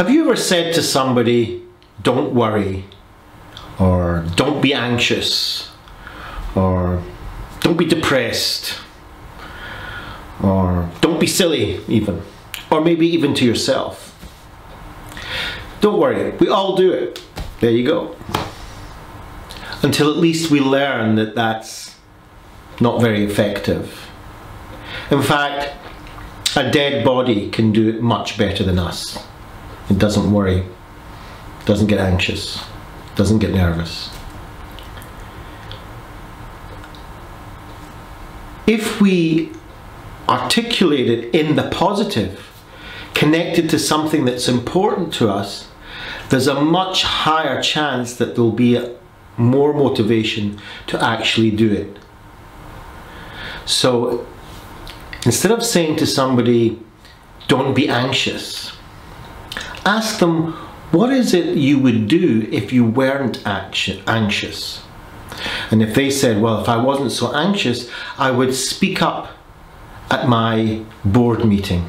Have you ever said to somebody, don't worry, or don't be anxious, or don't be depressed, or don't be silly even, or maybe even to yourself? Don't worry, we all do it. There you go. Until at least we learn that that's not very effective. In fact, a dead body can do it much better than us. It doesn't worry, doesn't get anxious, doesn't get nervous. If we articulate it in the positive, connected to something that's important to us, there's a much higher chance that there'll be more motivation to actually do it. So instead of saying to somebody, don't be anxious, ask them, what is it you would do if you weren't anxious? And if they said, well, if I wasn't so anxious, I would speak up at my board meeting.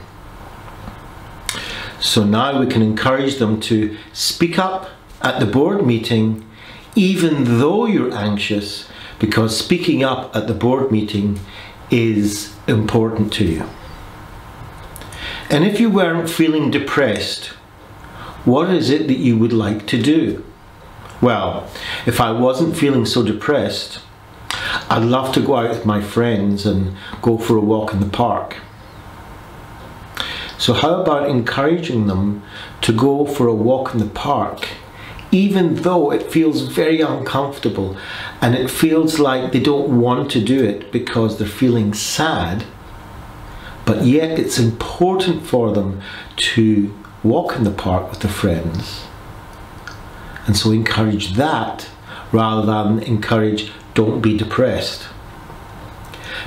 So now we can encourage them to speak up at the board meeting even though you're anxious, because speaking up at the board meeting is important to you. And if you weren't feeling depressed, what is it that you would like to do? Well, if I wasn't feeling so depressed, I'd love to go out with my friends and go for a walk in the park. So how about encouraging them to go for a walk in the park, even though it feels very uncomfortable and it feels like they don't want to do it because they're feeling sad, but yet it's important for them to walk in the park with their friends. And so encourage that rather than encourage don't be depressed.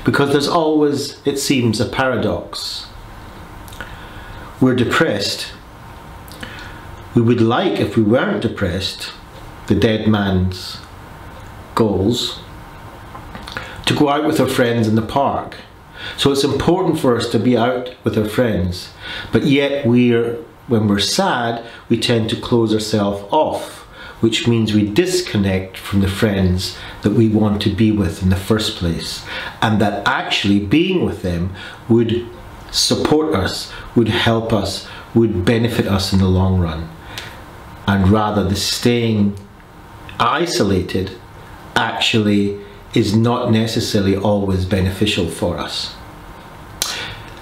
Because there's always, it seems, a paradox. We're depressed. We would like, if we weren't depressed, the dead man's goals, to go out with our friends in the park. So it's important for us to be out with our friends, but yet when we're sad, we tend to close ourselves off, which means we disconnect from the friends that we want to be with in the first place, and that actually being with them would support us, would help us, would benefit us in the long run. And rather the staying isolated actually is not necessarily always beneficial for us.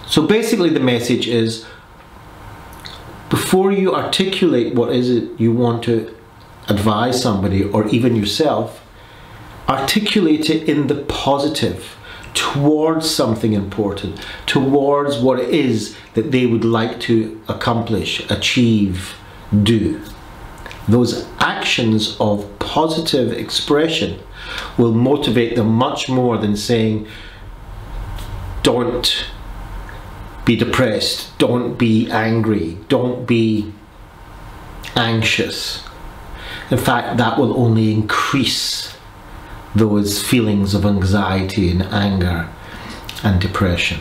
So basically the message is, before you articulate what is it you want to advise somebody or even yourself, articulate it in the positive, towards something important, towards what it is that they would like to accomplish, achieve, do. Those actions of positive expression will motivate them much more than saying, don't be depressed, don't be angry, don't be anxious. In fact, that will only increase those feelings of anxiety and anger and depression.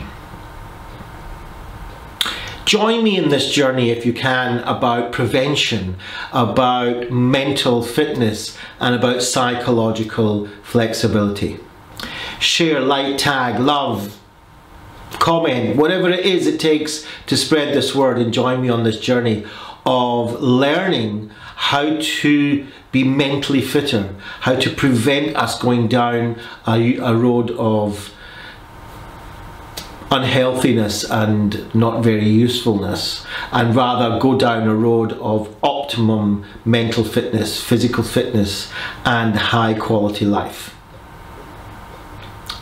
Join me in this journey if you can about prevention, about mental fitness, and about psychological flexibility. Share, like, tag, love, comment, whatever it is it takes to spread this word, and join me on this journey of learning how to be mentally fitter, how to prevent us going down a road of unhealthiness and not very usefulness, and rather go down a road of optimum mental fitness, physical fitness, and high quality life.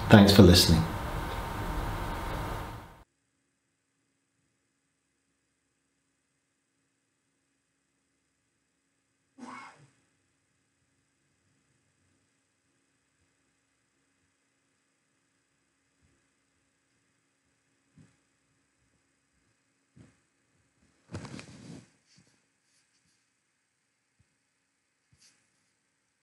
Thanks for listening.